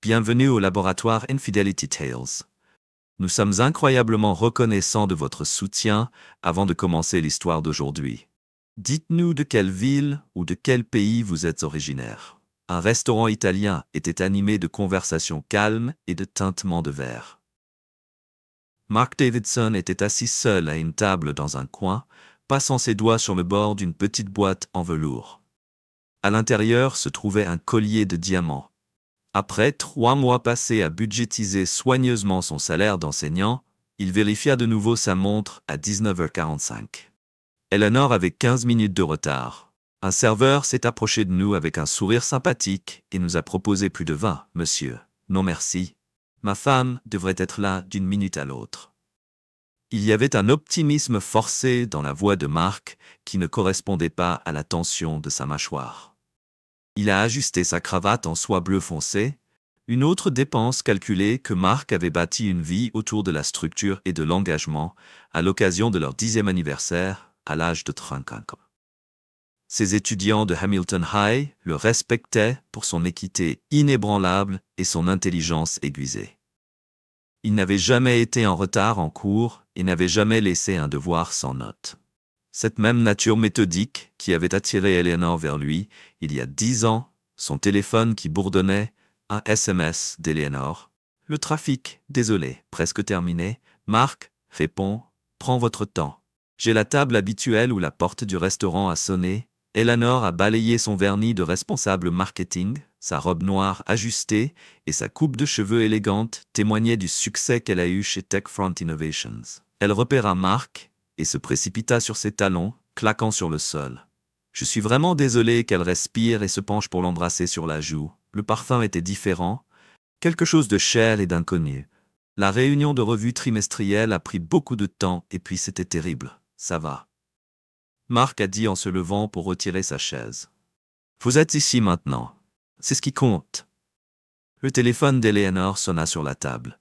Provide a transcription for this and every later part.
Bienvenue au laboratoire Infidelity Tales. Nous sommes incroyablement reconnaissants de votre soutien avant de commencer l'histoire d'aujourd'hui. Dites-nous de quelle ville ou de quel pays vous êtes originaire. Un restaurant italien était animé de conversations calmes et de tintements de verre. Mark Davidson était assis seul à une table dans un coin, passant ses doigts sur le bord d'une petite boîte en velours. À l'intérieur se trouvait un collier de diamants. Après 3 mois passés à budgétiser soigneusement son salaire d'enseignant, il vérifia de nouveau sa montre à 19h45. Eleanor avait 15 minutes de retard. Un serveur s'est approché de nous avec un sourire sympathique et nous a proposé plus de vin, monsieur. Non merci. Ma femme devrait être là d'une minute à l'autre. Il y avait un optimisme forcé dans la voix de Mark qui ne correspondait pas à la tension de sa mâchoire. Il a ajusté sa cravate en soie bleu foncé, une autre dépense calculée que Mark avait bâti une vie autour de la structure et de l'engagement à l'occasion de leur 10e anniversaire à l'âge de 35 ans. Ses étudiants de Hamilton High le respectaient pour son équité inébranlable et son intelligence aiguisée. Il n'avait jamais été en retard en cours et n'avait jamais laissé un devoir sans note. Cette même nature méthodique qui avait attiré Eleanor vers lui il y a 10 ans, son téléphone qui bourdonnait, un SMS d'Eleanor. Le trafic, désolé, presque terminé. Mark répond, prends votre temps. J'ai la table habituelle où la porte du restaurant a sonné. Eleanor a balayé son vernis de responsable marketing, sa robe noire ajustée et sa coupe de cheveux élégante témoignaient du succès qu'elle a eu chez TechFront Innovations. Elle repéra Mark et se précipita sur ses talons, claquant sur le sol. Je suis vraiment désolé qu'elle respire et se penche pour l'embrasser sur la joue. Le parfum était différent, quelque chose de cher et d'inconnu. La réunion de revue trimestrielle a pris beaucoup de temps et puis c'était terrible. Ça va. Mark a dit en se levant pour retirer sa chaise. Vous êtes ici maintenant. C'est ce qui compte. Le téléphone d'Eleanor sonna sur la table.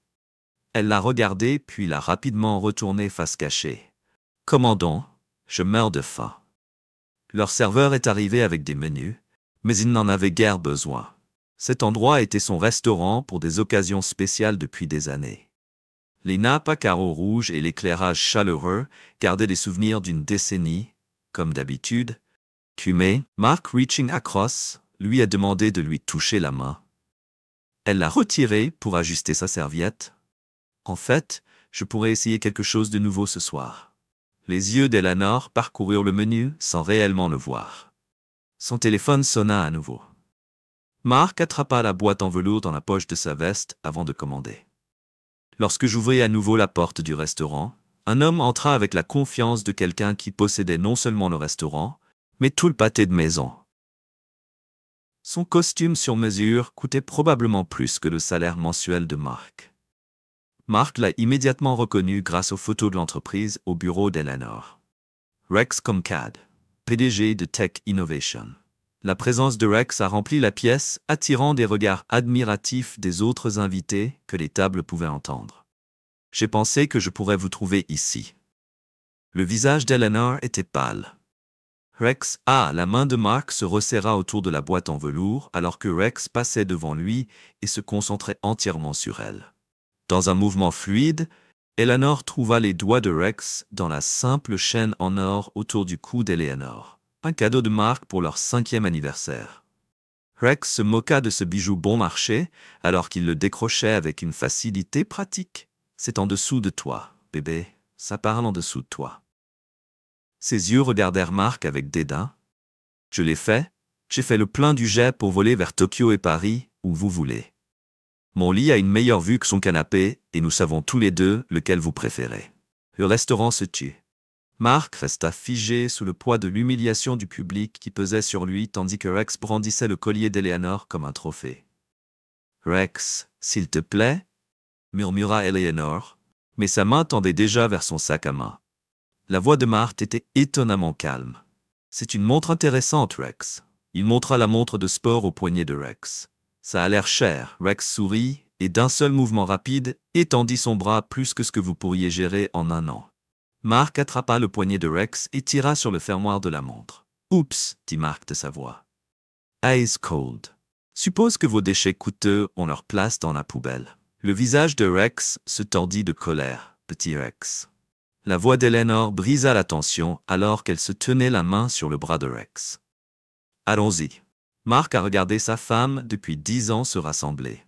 Elle l'a regardé puis l'a rapidement retourné face cachée. Commandant, je meurs de faim. Leur serveur est arrivé avec des menus, mais il n'en avait guère besoin. Cet endroit était son restaurant pour des occasions spéciales depuis des années. Les nappes à carreaux rouges et l'éclairage chaleureux gardaient des souvenirs d'une décennie, comme d'habitude. Cumé, Mark reaching across, lui a demandé de lui toucher la main. Elle l'a retiré pour ajuster sa serviette. En fait, je pourrais essayer quelque chose de nouveau ce soir. Les yeux d'Eleanor parcoururent le menu sans réellement le voir. Son téléphone sonna à nouveau. Mark attrapa la boîte en velours dans la poche de sa veste avant de commander. Lorsque j'ouvris à nouveau la porte du restaurant, un homme entra avec la confiance de quelqu'un qui possédait non seulement le restaurant, mais tout le pâté de maison. Son costume sur mesure coûtait probablement plus que le salaire mensuel de Mark. Mark l'a immédiatement reconnu grâce aux photos de l'entreprise au bureau d'Eleanor. Rex Comcad, PDG de Tech Innovation. La présence de Rex a rempli la pièce, attirant des regards admiratifs des autres invités que les tables pouvaient entendre. J'ai pensé que je pourrais vous trouver ici. Le visage d'Eleanor était pâle. Rex, la main de Mark se resserra autour de la boîte en velours alors que Rex passait devant lui et se concentrait entièrement sur elle. Dans un mouvement fluide, Eleanor trouva les doigts de Rex dans la simple chaîne en or autour du cou d'Eleanor, un cadeau de Mark pour leur 5e anniversaire. Rex se moqua de ce bijou bon marché alors qu'il le décrochait avec une facilité pratique. C'est en dessous de toi, bébé, ça parle en dessous de toi. Ses yeux regardèrent Mark avec dédain. Je l'ai fait, j'ai fait le plein du jet pour voler vers Tokyo et Paris, où vous voulez. Mon lit a une meilleure vue que son canapé, et nous savons tous les deux lequel vous préférez. Le restaurant se tut. Mark resta figé sous le poids de l'humiliation du public qui pesait sur lui tandis que Rex brandissait le collier d'Eleanor comme un trophée. « Rex, s'il te plaît » murmura Eleanor, mais sa main tendait déjà vers son sac à main. La voix de Mark était étonnamment calme. « C'est une montre intéressante, Rex. » Il montra la montre de sport au poignet de Rex. Ça a l'air cher. Rex sourit et d'un seul mouvement rapide étendit son bras plus que ce que vous pourriez gérer en un an. Mark attrapa le poignet de Rex et tira sur le fermoir de la montre. « Oups » dit Mark de sa voix. « Ice cold. » Suppose que vos déchets coûteux ont leur place dans la poubelle. Le visage de Rex se tordit de colère. Petit Rex. La voix d'Eleanor brisa la tension alors qu'elle se tenait la main sur le bras de Rex. Allons-y. Mark a regardé sa femme depuis 10 ans se rassembler.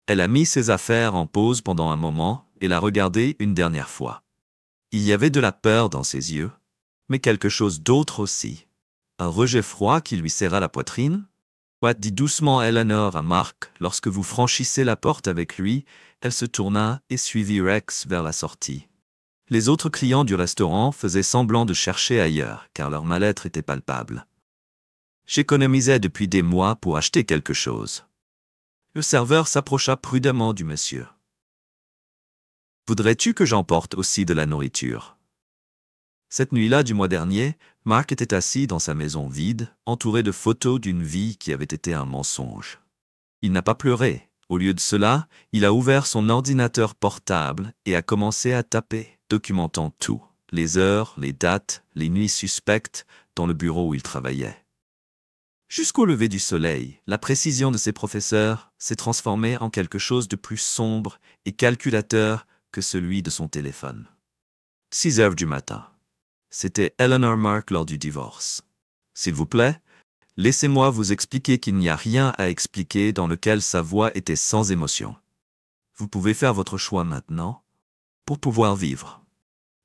Elle a mis ses affaires en pause pendant un moment et l'a regardé une dernière fois. Il y avait de la peur dans ses yeux, mais quelque chose d'autre aussi. Un rejet froid qui lui serra la poitrine. What dit doucement Eleanor à Mark lorsque vous franchissez la porte avec lui. Elle se tourna et suivit Rex vers la sortie. Les autres clients du restaurant faisaient semblant de chercher ailleurs car leur mal-être était palpable. J'économisais depuis des mois pour acheter quelque chose. Le serveur s'approcha prudemment du monsieur. Voudrais-tu que j'emporte aussi de la nourriture? Cette nuit-là du mois dernier, Mark était assis dans sa maison vide, entouré de photos d'une vie qui avait été un mensonge. Il n'a pas pleuré. Au lieu de cela, il a ouvert son ordinateur portable et a commencé à taper, documentant tout, les heures, les dates, les nuits suspectes, dans le bureau où il travaillait. Jusqu'au lever du soleil, la précision de ses professeurs s'est transformée en quelque chose de plus sombre et calculateur que celui de son téléphone. 6 heures du matin. C'était Eleanor Mark lors du divorce. S'il vous plaît, laissez-moi vous expliquer qu'il n'y a rien à expliquer dans lequel sa voix était sans émotion. Vous pouvez faire votre choix maintenant pour pouvoir vivre.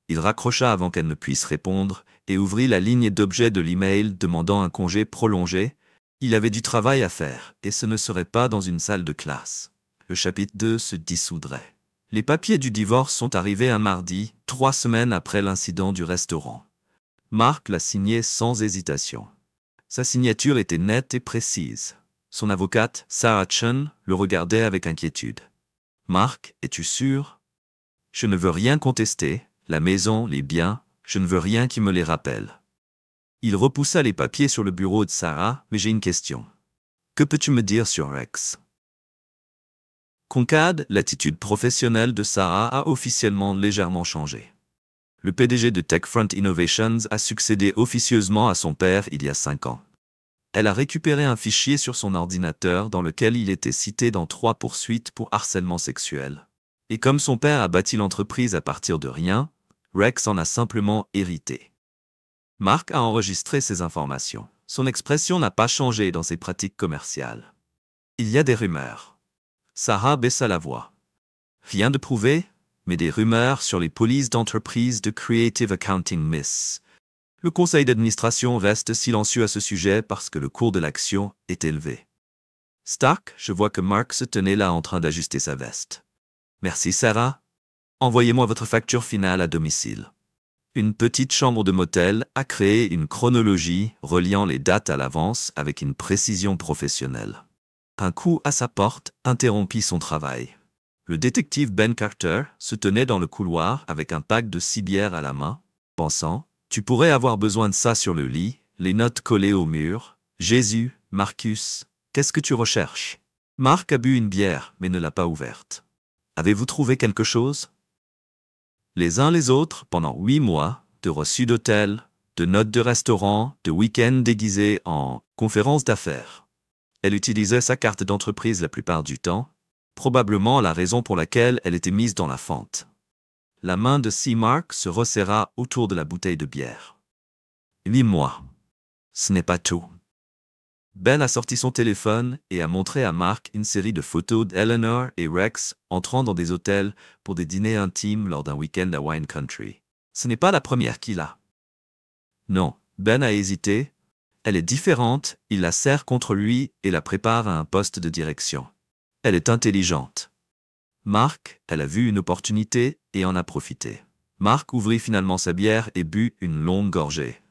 Il raccrocha avant qu'elle ne puisse répondre et ouvrit la ligne d'objet de l'email demandant un congé prolongé. Il avait du travail à faire et ce ne serait pas dans une salle de classe. Le chapitre 2 se dissoudrait. Les papiers du divorce sont arrivés un mardi, 3 semaines après l'incident du restaurant. Mark l'a signé sans hésitation. Sa signature était nette et précise. Son avocate, Sarah Chen, le regardait avec inquiétude. « Mark, es-tu sûr? Je ne veux rien contester, la maison, les biens, je ne veux rien qui me les rappelle. » Il repoussa les papiers sur le bureau de Sarah, mais j'ai une question. Que peux-tu me dire sur Rex? Concade, l'attitude professionnelle de Sarah a officiellement légèrement changé. Le PDG de Techfront Innovations a succédé officieusement à son père il y a 5 ans. Elle a récupéré un fichier sur son ordinateur dans lequel il était cité dans 3 poursuites pour harcèlement sexuel. Et comme son père a bâti l'entreprise à partir de rien, Rex en a simplement hérité. Mark a enregistré ces informations. Son expression n'a pas changé dans ses pratiques commerciales. Il y a des rumeurs. Sarah baissa la voix. Rien de prouvé, mais des rumeurs sur les polices d'entreprise de Creative Accounting Miss. Le conseil d'administration reste silencieux à ce sujet parce que le cours de l'action est élevé. Stark, je vois que Mark se tenait là en train d'ajuster sa veste. Merci Sarah. Envoyez-moi votre facture finale à domicile. Une petite chambre de motel a créé une chronologie reliant les dates à l'avance avec une précision professionnelle. Un coup à sa porte interrompit son travail. Le détective Ben Carter se tenait dans le couloir avec un pack de 6 bières à la main, pensant « Tu pourrais avoir besoin de ça sur le lit, les notes collées au mur. Jésus, Marcus, qu'est-ce que tu recherches ?» Mark a bu une bière, mais ne l'a pas ouverte. « Avez-vous trouvé quelque chose ?» Les uns les autres, pendant 8 mois, de reçus d'hôtel, de notes de restaurant, de week-ends déguisés en conférences d'affaires. Elle utilisait sa carte d'entreprise la plupart du temps, probablement la raison pour laquelle elle était mise dans la fente. La main de C. Mark se resserra autour de la bouteille de bière. « 8 mois. Ce n'est pas tout. » Ben a sorti son téléphone et a montré à Mark une série de photos d'Eleanor et Rex entrant dans des hôtels pour des dîners intimes lors d'un week-end à Wine Country. Ce n'est pas la première qu'il a. Non, Ben a hésité. Elle est différente, il la serre contre lui et la prépare à un poste de direction. Elle est intelligente. Mark, elle a vu une opportunité et en a profité. Mark ouvrit finalement sa bière et but une longue gorgée.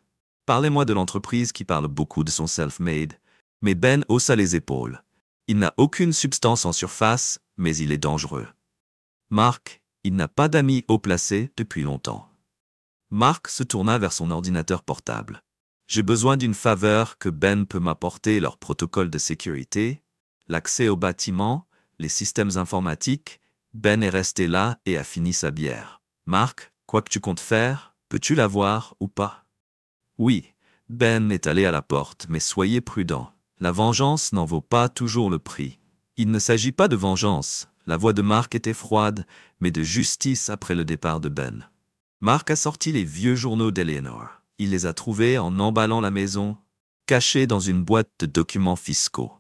Parlez-moi de l'entreprise qui parle beaucoup de son self-made. Mais Ben haussa les épaules. Il n'a aucune substance en surface, mais il est dangereux. Mark, il n'a pas d'amis haut placés depuis longtemps. Mark se tourna vers son ordinateur portable. J'ai besoin d'une faveur que Ben peut m'apporter, leur protocole de sécurité, l'accès au bâtiment, les systèmes informatiques. Ben est resté là et a fini sa bière. Mark, quoi que tu comptes faire, peux-tu la voir ou pas? Oui, Ben est allé à la porte, mais soyez prudent. La vengeance n'en vaut pas toujours le prix. Il ne s'agit pas de vengeance. La voix de Mark était froide, mais de justice après le départ de Ben. Mark a sorti les vieux journaux d'Eleanor. Il les a trouvés en emballant la maison, cachés dans une boîte de documents fiscaux.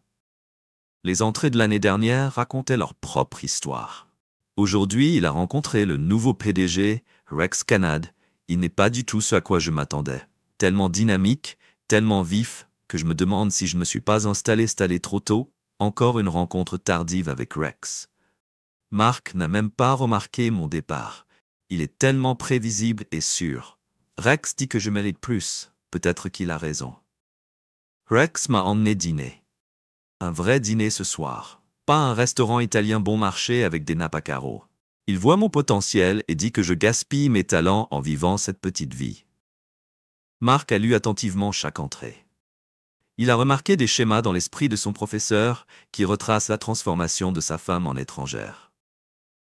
Les entrées de l'année dernière racontaient leur propre histoire. Aujourd'hui, il a rencontré le nouveau PDG, Rex Canad. Il n'est pas du tout ce à quoi je m'attendais. Tellement dynamique, tellement vif, que je me demande si je ne me suis pas installé trop tôt. Encore une rencontre tardive avec Rex. Mark n'a même pas remarqué mon départ. Il est tellement prévisible et sûr. Rex dit que je mérite plus. Peut-être qu'il a raison. Rex m'a emmené dîner. Un vrai dîner ce soir. Pas un restaurant italien bon marché avec des nappes à carreaux. Il voit mon potentiel et dit que je gaspille mes talents en vivant cette petite vie. Mark a lu attentivement chaque entrée. Il a remarqué des schémas dans l'esprit de son professeur qui retracent la transformation de sa femme en étrangère.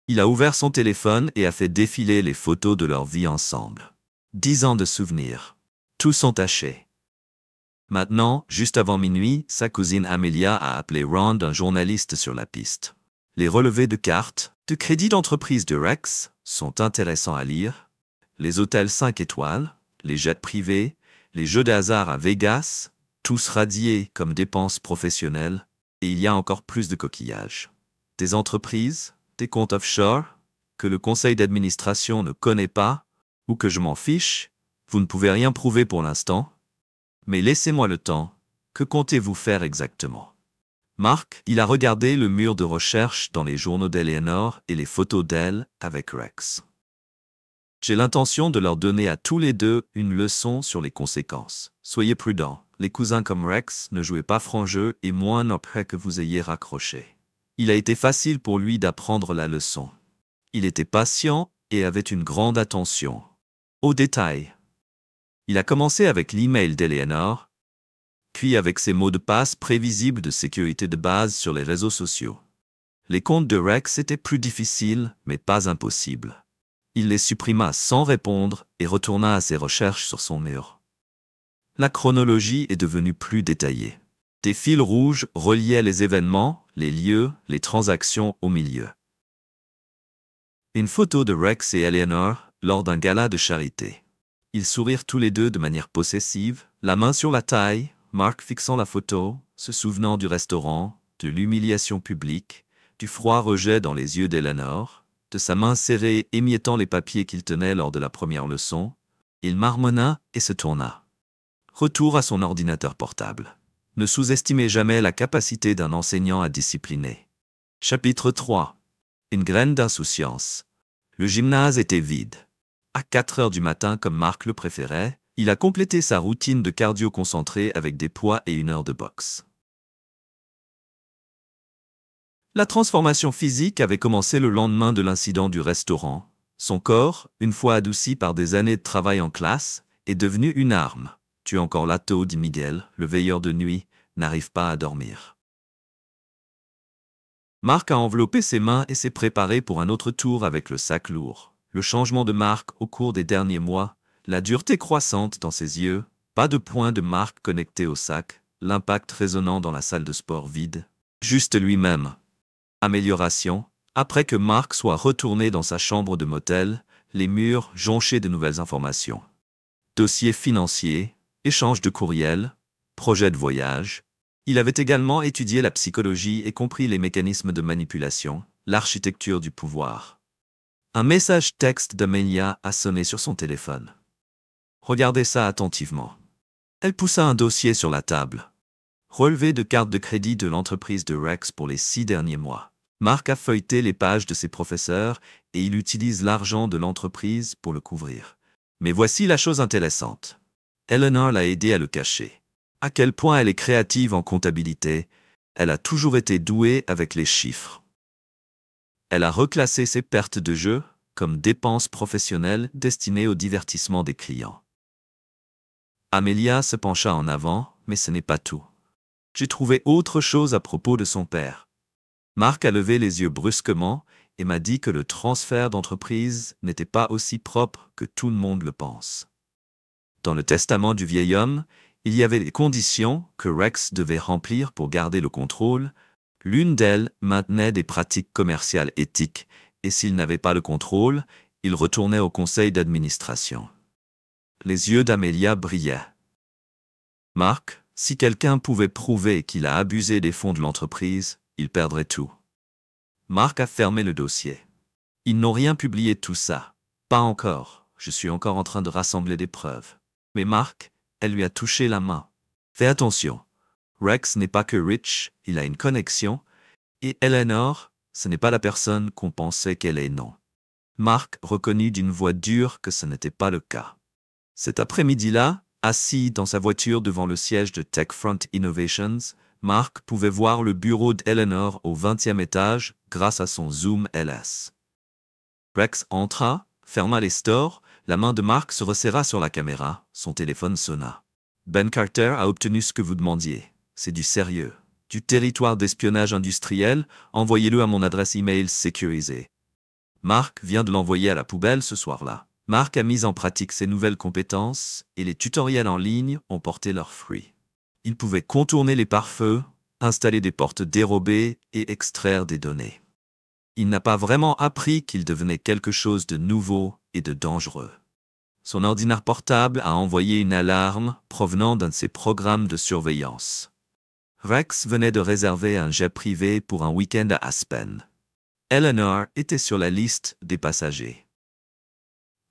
Il a ouvert son téléphone et a fait défiler les photos de leur vie ensemble. 10 ans de souvenirs. Tous sont tachés. Maintenant, juste avant minuit, sa cousine Amelia a appelé Rond, un journaliste sur la piste. Les relevés de cartes, de crédit d'entreprise de Rex, sont intéressants à lire. Les hôtels 5 étoiles, les jets privés, les jeux de hasard à Vegas, tous radiés comme dépenses professionnelles, et il y a encore plus de coquillages. Des entreprises, des comptes offshore, que le conseil d'administration ne connaît pas, ou que je m'en fiche, vous ne pouvez rien prouver pour l'instant. Mais laissez-moi le temps, que comptez-vous faire exactement? Mark, il a regardé le mur de recherche dans les journaux d'Eleanor et les photos d'elle avec Rex. J'ai l'intention de leur donner à tous les deux une leçon sur les conséquences. Soyez prudents, les cousins comme Rex ne jouaient pas franc jeu et moins après que vous ayez raccroché. Il a été facile pour lui d'apprendre la leçon. Il était patient et avait une grande attention aux détails. Il a commencé avec l'email d'Eleanor, puis avec ses mots de passe prévisibles de sécurité de base sur les réseaux sociaux. Les comptes de Rex étaient plus difficiles, mais pas impossibles. Il les supprima sans répondre et retourna à ses recherches sur son mur. La chronologie est devenue plus détaillée. Des fils rouges reliaient les événements, les lieux, les transactions au milieu. Une photo de Rex et Eleanor lors d'un gala de charité. Ils sourirent tous les deux de manière possessive, la main sur la taille, Mark fixant la photo, se souvenant du restaurant, de l'humiliation publique, du froid rejet dans les yeux d'Eleanor, de sa main serrée émiettant les papiers qu'il tenait lors de la première leçon. Il marmonna et se tourna. Retour à son ordinateur portable. Ne sous-estimez jamais la capacité d'un enseignant à discipliner. Chapitre 3. Une graine d'insouciance. Le gymnase était vide. À 4 heures du matin, comme Mark le préférait, il a complété sa routine de cardio concentré avec des poids et 1 heure de boxe. La transformation physique avait commencé le lendemain de l'incident du restaurant. Son corps, une fois adouci par des années de travail en classe, est devenu une arme. Tu es encore là tôt, dit Miguel, le veilleur de nuit, n'arrive pas à dormir. Mark a enveloppé ses mains et s'est préparé pour un autre tour avec le sac lourd. Le changement de Mark au cours des derniers mois, la dureté croissante dans ses yeux, pas de point de Mark connecté au sac, l'impact résonnant dans la salle de sport vide, juste lui-même. Amélioration, après que Mark soit retourné dans sa chambre de motel, les murs jonchés de nouvelles informations. Dossiers financiers, échange de courriels, projet de voyage. Il avait également étudié la psychologie et compris les mécanismes de manipulation, l'architecture du pouvoir. Un message texte d'Amelia a sonné sur son téléphone. Regardez ça attentivement. Elle poussa un dossier sur la table. Relevé de carte de crédit de l'entreprise de Rex pour les 6 derniers mois. Mark a feuilleté les pages de ses professeurs et il utilise l'argent de l'entreprise pour le couvrir. Mais voici la chose intéressante. Eleanor l'a aidé à le cacher. À quel point elle est créative en comptabilité, elle a toujours été douée avec les chiffres. Elle a reclassé ses pertes de jeu comme dépenses professionnelles destinées au divertissement des clients. Amelia se pencha en avant, mais ce n'est pas tout. J'ai trouvé autre chose à propos de son père. Mark a levé les yeux brusquement et m'a dit que le transfert d'entreprise n'était pas aussi propre que tout le monde le pense. Dans le testament du vieil homme, Il y avait des conditions que Rex devait remplir pour garder le contrôle. L'une d'elles maintenait des pratiques commerciales éthiques, et s'il n'avait pas le contrôle, il retournait au conseil d'administration. Les yeux d'Amelia brillaient. Mark, si quelqu'un pouvait prouver qu'il a abusé des fonds de l'entreprise, il perdrait tout. Mark a fermé le dossier. Ils n'ont rien publié de tout ça. Pas encore. Je suis encore en train de rassembler des preuves. Mais Mark, elle lui a touché la main. Fais attention. Rex n'est pas que rich, il a une connexion. Et Eleanor, ce n'est pas la personne qu'on pensait qu'elle est, non. Mark reconnut d'une voix dure que ce n'était pas le cas. Cet après-midi-là, assis dans sa voiture devant le siège de TechFront Innovations, Mark pouvait voir le bureau d'Eleanor au 20e étage grâce à son Zoom LS. Rex entra, ferma les stores, la main de Mark se resserra sur la caméra, son téléphone sonna. Ben Carter a obtenu ce que vous demandiez. C'est du sérieux. Du territoire d'espionnage industriel, envoyez-le à mon adresse email sécurisée. Mark vient de l'envoyer à la poubelle ce soir-là. Mark a mis en pratique ses nouvelles compétences et les tutoriels en ligne ont porté leurs fruits. Il pouvait contourner les pare-feux, installer des portes dérobées et extraire des données. Il n'a pas vraiment appris qu'il devenait quelque chose de nouveau et de dangereux. Son ordinateur portable a envoyé une alarme provenant d'un de ses programmes de surveillance. Rex venait de réserver un jet privé pour un week-end à Aspen. Eleanor était sur la liste des passagers.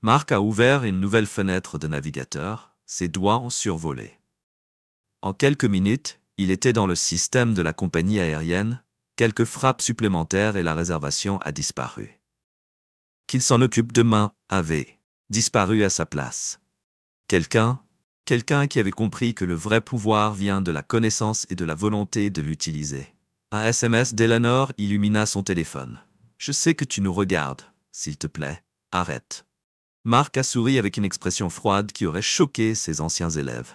Mark a ouvert une nouvelle fenêtre de navigateur, ses doigts ont survolé. En quelques minutes, il était dans le système de la compagnie aérienne, quelques frappes supplémentaires et la réservation a disparu. Qu'il s'en occupe demain avait disparu à sa place. Quelqu'un qui avait compris que le vrai pouvoir vient de la connaissance et de la volonté de l'utiliser. Un SMS d'Eleanor illumina son téléphone. « Je sais que tu nous regardes. S'il te plaît, arrête. » Mark a souri avec une expression froide qui aurait choqué ses anciens élèves.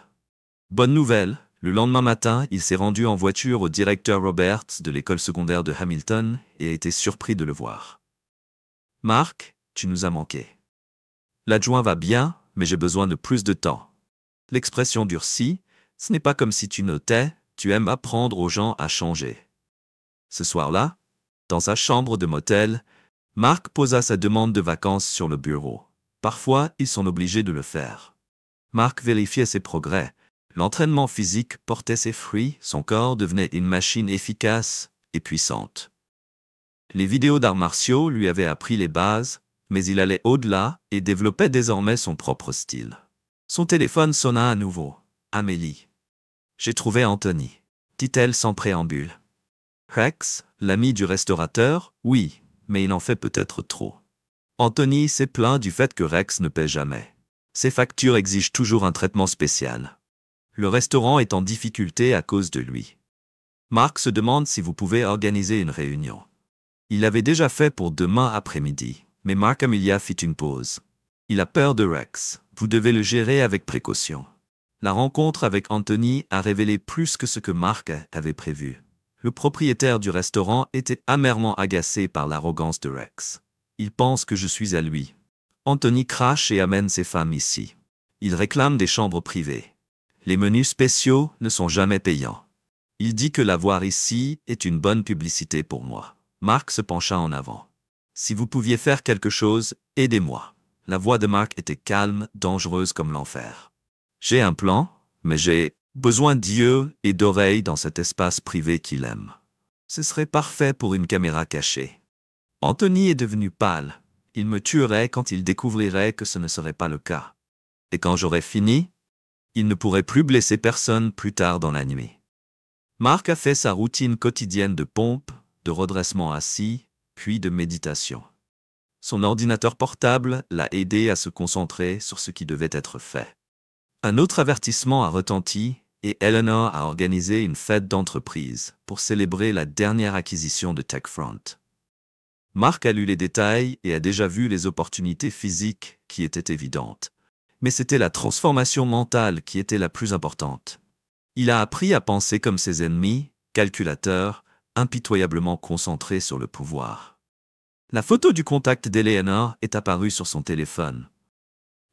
Bonne nouvelle, le lendemain matin, il s'est rendu en voiture au directeur Roberts de l'école secondaire de Hamilton et a été surpris de le voir. « Mark, tu nous as manqué. L'adjoint va bien, mais j'ai besoin de plus de temps. » L'expression durcit, ce n'est pas comme si tu notais, tu aimes apprendre aux gens à changer. Ce soir-là, dans sa chambre de motel, Mark posa sa demande de vacances sur le bureau. Parfois, ils sont obligés de le faire. Mark vérifiait ses progrès. L'entraînement physique portait ses fruits, son corps devenait une machine efficace et puissante. Les vidéos d'arts martiaux lui avaient appris les bases, mais il allait au-delà et développait désormais son propre style. Son téléphone sonna à nouveau. « Amélie. »« J'ai trouvé Anthony. » dit-elle sans préambule. « Rex, l'ami du restaurateur, oui, mais il en fait peut-être trop. » Anthony s'est plaint du fait que Rex ne paie jamais. Ses factures exigent toujours un traitement spécial. Le restaurant est en difficulté à cause de lui. Mark se demande si vous pouvez organiser une réunion. Il l'avait déjà fait pour demain après-midi, mais Mark Amelia fit une pause. Il a peur de Rex. Vous devez le gérer avec précaution. La rencontre avec Anthony a révélé plus que ce que Mark avait prévu. Le propriétaire du restaurant était amèrement agacé par l'arrogance de Rex. Il pense que je suis à lui. Anthony crache et amène ses femmes ici. Il réclame des chambres privées. Les menus spéciaux ne sont jamais payants. Il dit que l'avoir ici est une bonne publicité pour moi. Mark se pencha en avant. Si vous pouviez faire quelque chose, aidez-moi. La voix de Mark était calme, dangereuse comme l'enfer. J'ai un plan, mais j'ai besoin d'yeux et d'oreilles dans cet espace privé qu'il aime. Ce serait parfait pour une caméra cachée. Anthony est devenu pâle. Il me tuerait quand il découvrirait que ce ne serait pas le cas. Et quand j'aurais fini, il ne pourrait plus blesser personne plus tard dans la nuit. Mark a fait sa routine quotidienne de pompe, de redressement assis, puis de méditation. Son ordinateur portable l'a aidé à se concentrer sur ce qui devait être fait. Un autre avertissement a retenti et Eleanor a organisé une fête d'entreprise pour célébrer la dernière acquisition de TechFront. Mark a lu les détails et a déjà vu les opportunités physiques qui étaient évidentes. Mais c'était la transformation mentale qui était la plus importante. Il a appris à penser comme ses ennemis, calculateurs, impitoyablement concentrés sur le pouvoir. La photo du contact d'Eleanor est apparue sur son téléphone.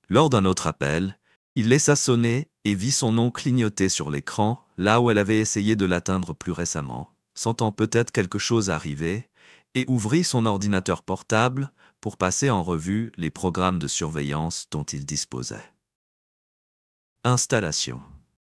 Lors d'un autre appel, Il laissa sonner et vit son nom clignoter sur l'écran, là où elle avait essayé de l'atteindre plus récemment, sentant peut-être quelque chose arriver, et ouvrit son ordinateur portable pour passer en revue les programmes de surveillance dont il disposait. Installation.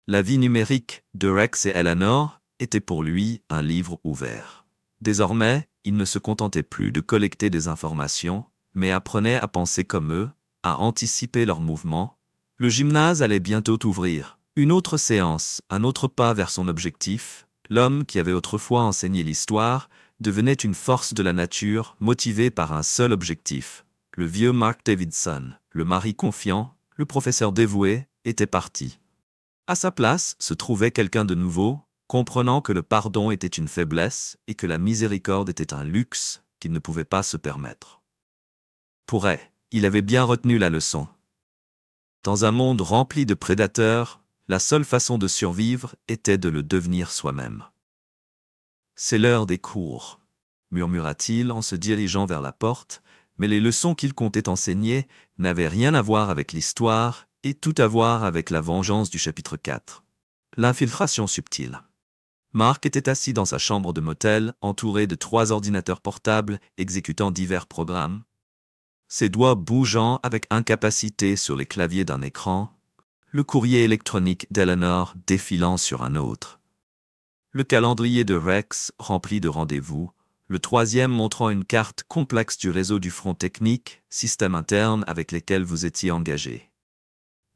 La vie numérique de Rex et Eleanor était pour lui un livre ouvert. Désormais, il ne se contentait plus de collecter des informations, mais apprenait à penser comme eux, à anticiper leurs mouvements. Le gymnase allait bientôt ouvrir. Une autre séance, un autre pas vers son objectif. L'homme qui avait autrefois enseigné l'histoire devenait une force de la nature motivé par un seul objectif. Le vieux Mark Davidson, le mari confiant, le professeur dévoué, était parti. À sa place se trouvait quelqu'un de nouveau, comprenant que le pardon était une faiblesse et que la miséricorde était un luxe qu'il ne pouvait pas se permettre. Pour elle, il avait bien retenu la leçon. Dans un monde rempli de prédateurs, la seule façon de survivre était de le devenir soi-même. « C'est l'heure des cours », murmura-t-il en se dirigeant vers la porte, mais les leçons qu'il comptait enseigner n'avaient rien à voir avec l'histoire et tout à voir avec la vengeance du chapitre 4. L'infiltration subtile. Mark était assis dans sa chambre de motel, entouré de 3 ordinateurs portables exécutant divers programmes, ses doigts bougeant avec incapacité sur les claviers d'un écran, le courrier électronique d'Eleanor défilant sur un autre. Le calendrier de Rex rempli de rendez-vous, le 3e montrant une carte complexe du réseau du front technique, système interne avec lesquels vous étiez engagé.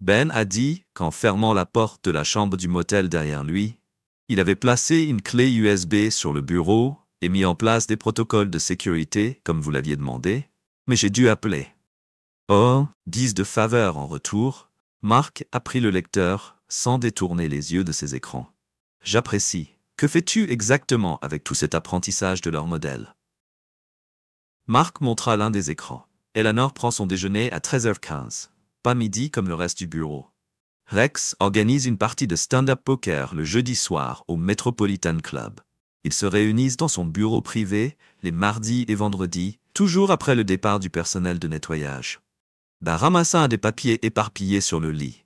Ben a dit qu'en fermant la porte de la chambre du motel derrière lui, il avait placé une clé USB sur le bureau et mis en place des protocoles de sécurité comme vous l'aviez demandé, mais j'ai dû appeler. Oh, 10 de faveur en retour, Mark a pris le lecteur sans détourner les yeux de ses écrans. J'apprécie. Que fais-tu exactement avec tout cet apprentissage de leur modèle? Mark montra l'un des écrans. Eleanor prend son déjeuner à 13h15. Pas midi comme le reste du bureau. Rex organise une partie de stand-up poker le jeudi soir au Metropolitan Club. Ils se réunissent dans son bureau privé les mardis et vendredis, toujours après le départ du personnel de nettoyage. Ramassant des papiers éparpillés sur le lit.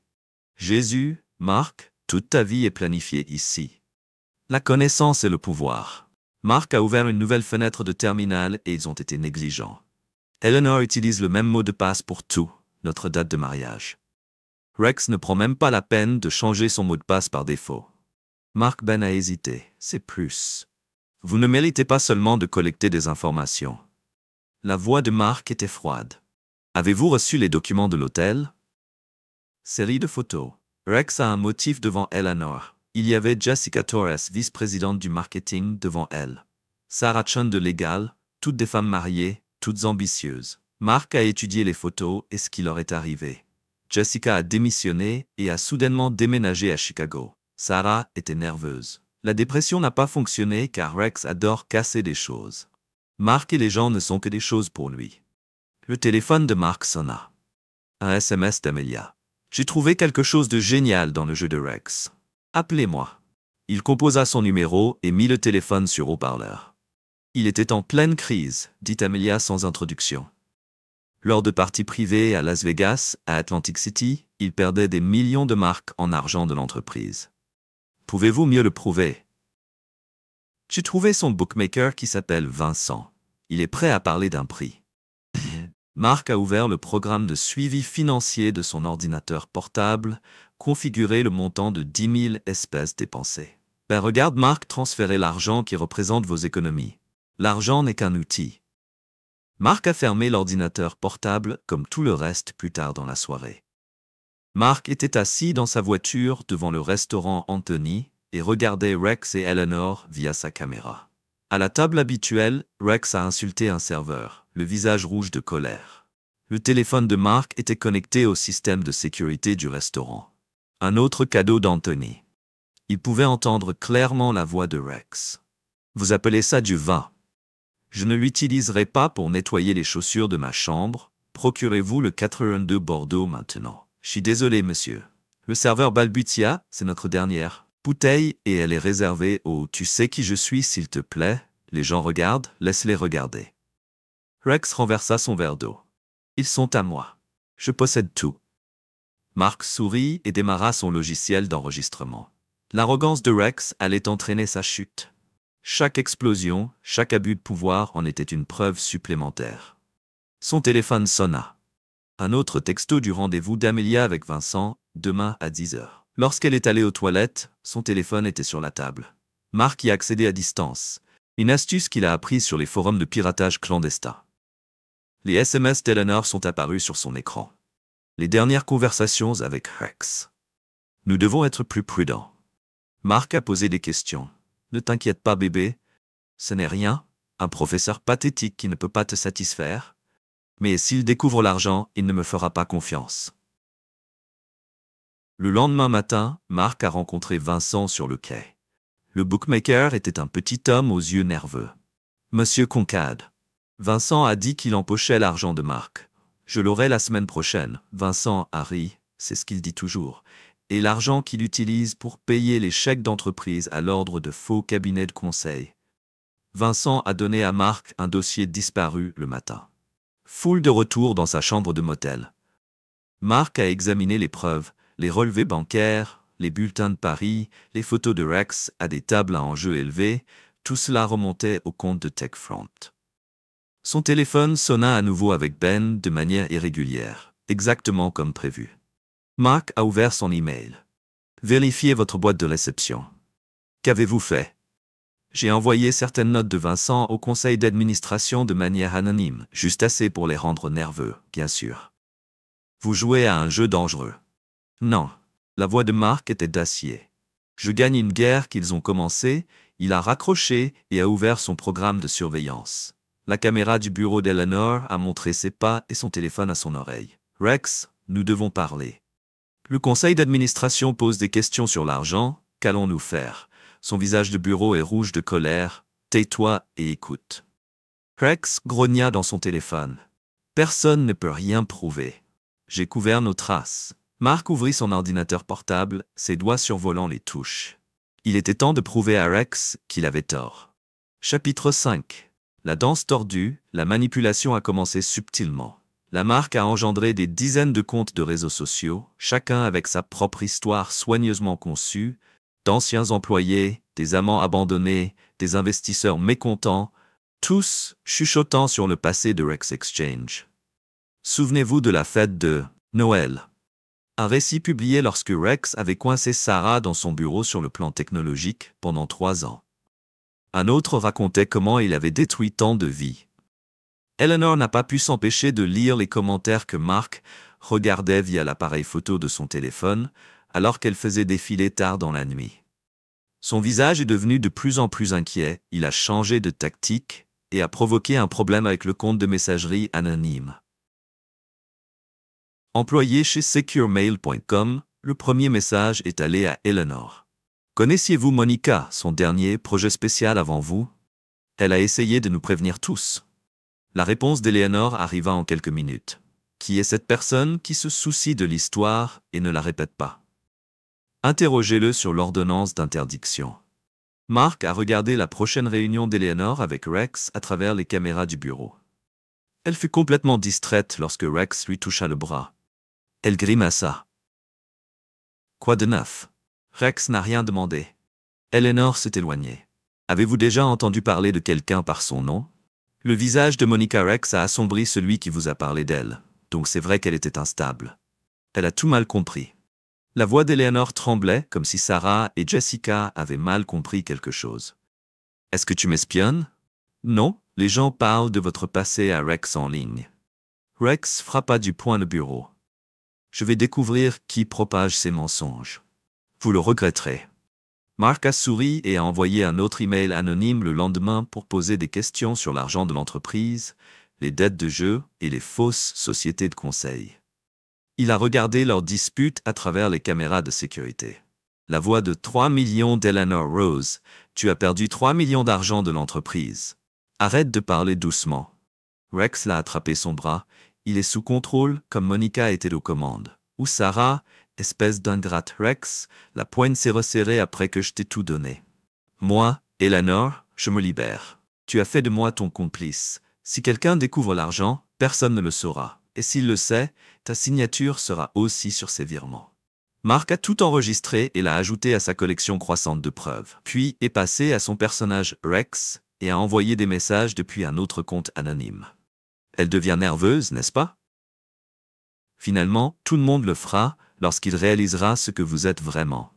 Jésus, Mark, toute ta vie est planifiée ici. La connaissance et le pouvoir. Mark a ouvert une nouvelle fenêtre de terminal et ils ont été négligents. Eleanor utilise le même mot de passe pour tout, notre date de mariage. Rex ne prend même pas la peine de changer son mot de passe par défaut. Mark Ben a hésité, c'est plus. Vous ne méritez pas seulement de collecter des informations. La voix de Mark était froide. Avez-vous reçu les documents de l'hôtel? Série de photos. Rex a un motif devant Eleanor. Il y avait Jessica Torres, vice-présidente du marketing, devant elle. Sarah Chun de Légal, toutes des femmes mariées, toutes ambitieuses. Mark a étudié les photos et ce qui leur est arrivé. Jessica a démissionné et a soudainement déménagé à Chicago. Sarah était nerveuse. La dépression n'a pas fonctionné car Rex adore casser des choses. Mark et les gens ne sont que des choses pour lui. Le téléphone de Mark sonna. Un SMS d'Amelia. J'ai trouvé quelque chose de génial dans le jeu de Rex. Appelez-moi. Il composa son numéro et mit le téléphone sur haut-parleur. Il était en pleine crise, dit Amelia sans introduction. Lors de parties privées à Las Vegas, à Atlantic City, il perdait des millions de marks en argent de l'entreprise. Pouvez-vous mieux le prouver? J'ai trouvé son bookmaker qui s'appelle Vincent. Il est prêt à parler d'un prix. Mark a ouvert le programme de suivi financier de son ordinateur portable, configuré le montant de 10 000 espèces dépensées. Regarde Mark transférer l'argent qui représente vos économies. L'argent n'est qu'un outil. Mark a fermé l'ordinateur portable comme tout le reste plus tard dans la soirée. Mark était assis dans sa voiture devant le restaurant Anthony et regardait Rex et Eleanor via sa caméra. À la table habituelle, Rex a insulté un serveur, le visage rouge de colère. Le téléphone de Mark était connecté au système de sécurité du restaurant. Un autre cadeau d'Anthony. Il pouvait entendre clairement la voix de Rex. Vous appelez ça du vin? Je ne l'utiliserai pas pour nettoyer les chaussures de ma chambre. Procurez-vous le 82 Bordeaux maintenant. Je suis désolé, monsieur. Le serveur balbutia, c'est notre dernière bouteille et elle est réservée au « tu sais qui je suis, s'il te plaît ». Les gens regardent, laisse-les regarder. Rex renversa son verre d'eau. Ils sont à moi. Je possède tout. Mark sourit et démarra son logiciel d'enregistrement. L'arrogance de Rex allait entraîner sa chute. Chaque explosion, chaque abus de pouvoir en était une preuve supplémentaire. Son téléphone sonna. Un autre texto du rendez-vous d'Amelia avec Vincent, demain à 10 heures. Lorsqu'elle est allée aux toilettes, son téléphone était sur la table. Mark y accédait à distance, une astuce qu'il a apprise sur les forums de piratage clandestin. Les SMS d'Eleanor sont apparus sur son écran. Les dernières conversations avec Rex. Nous devons être plus prudents. Mark a posé des questions. Ne t'inquiète pas, bébé. Ce n'est rien, un professeur pathétique qui ne peut pas te satisfaire. Mais s'il découvre l'argent, il ne me fera pas confiance. Le lendemain matin, Mark a rencontré Vincent sur le quai. Le bookmaker était un petit homme aux yeux nerveux. Monsieur Concade. Vincent a dit qu'il empochait l'argent de Mark. Je l'aurai la semaine prochaine. Vincent a ri, c'est ce qu'il dit toujours. Et l'argent qu'il utilise pour payer les chèques d'entreprise à l'ordre de faux cabinets de conseil. Vincent a donné à Mark un dossier disparu le matin. Foule de retour dans sa chambre de motel. Mark a examiné les preuves, les relevés bancaires, les bulletins de paris, les photos de Rex à des tables à enjeux élevés, tout cela remontait au compte de TechFront. Son téléphone sonna à nouveau avec Ben de manière irrégulière, exactement comme prévu. Mark a ouvert son email. Vérifiez votre boîte de réception. Qu'avez-vous fait? J'ai envoyé certaines notes de Vincent au conseil d'administration de manière anonyme, juste assez pour les rendre nerveux, bien sûr. Vous jouez à un jeu dangereux. Non. La voix de Mark était d'acier. Je gagne une guerre qu'ils ont commencée, il a raccroché et a ouvert son programme de surveillance. La caméra du bureau d'Eleanor a montré ses pas et son téléphone à son oreille. Rex, nous devons parler. Le conseil d'administration pose des questions sur l'argent, qu'allons-nous faire? Son visage de bureau est rouge de colère. Tais-toi et écoute. Rex grogna dans son téléphone. Personne ne peut rien prouver. J'ai couvert nos traces. Mark ouvrit son ordinateur portable, ses doigts survolant les touches. Il était temps de prouver à Rex qu'il avait tort. Chapitre 5. La danse tordue, la manipulation a commencé subtilement. La marque a engendré des dizaines de comptes de réseaux sociaux, chacun avec sa propre histoire soigneusement conçue, d'anciens employés, des amants abandonnés, des investisseurs mécontents, tous chuchotant sur le passé de Rex Exchange. Souvenez-vous de la fête de Noël. Un récit publié lorsque Rex avait coincé Sarah dans son bureau sur le plan technologique pendant 3 ans. Un autre racontait comment il avait détruit tant de vies. Eleanor n'a pas pu s'empêcher de lire les commentaires que Mark regardait via l'appareil photo de son téléphone, alors qu'elle faisait défiler tard dans la nuit. Son visage est devenu de plus en plus inquiet, il a changé de tactique et a provoqué un problème avec le compte de messagerie anonyme. Employé chez SecureMail.com, le premier message est allé à Eleanor. Connaissiez-vous Monica, son dernier projet spécial avant vous? Elle a essayé de nous prévenir tous. La réponse d'Eleanor arriva en quelques minutes. Qui est cette personne qui se soucie de l'histoire et ne la répète pas? Interrogez-le sur l'ordonnance d'interdiction. Mark a regardé la prochaine réunion d'Eleanor avec Rex à travers les caméras du bureau. Elle fut complètement distraite lorsque Rex lui toucha le bras. Elle grimaça. Quoi de neuf? Rex n'a rien demandé. Eleanor s'est éloignée. Avez-vous déjà entendu parler de quelqu'un par son nom? Le visage de Monica Rex a assombri celui qui vous a parlé d'elle, donc c'est vrai qu'elle était instable. Elle a tout mal compris. La voix d'Eleanor tremblait comme si Sarah et Jessica avaient mal compris quelque chose. Est-ce que tu m'espionnes? Non, les gens parlent de votre passé à Rex en ligne. Rex frappa du poing le bureau. Je vais découvrir qui propage ces mensonges. Vous le regretterez. Mark a souri et a envoyé un autre email anonyme le lendemain pour poser des questions sur l'argent de l'entreprise, les dettes de jeu et les fausses sociétés de conseil. Il a regardé leur dispute à travers les caméras de sécurité. La voix de 3 millions d'Eleanor Rose. Tu as perdu 3 millions d'argent de l'entreprise. Arrête de parler doucement. Rex l'a attrapé son bras. Il est sous contrôle comme Monica était aux commandes. Ou Sarah, espèce d'ingrate Rex, la poigne s'est resserrée après que je t'ai tout donné. Moi, Eleanor, je me libère. Tu as fait de moi ton complice. Si quelqu'un découvre l'argent, personne ne le saura. et s'il le sait, ta signature sera aussi sur ces virements. Mark a tout enregistré et l'a ajouté à sa collection croissante de preuves, puis est passé à son personnage Rex et a envoyé des messages depuis un autre compte anonyme. Elle devient nerveuse, n'est-ce pas? Finalement, tout le monde le fera lorsqu'il réalisera ce que vous êtes vraiment.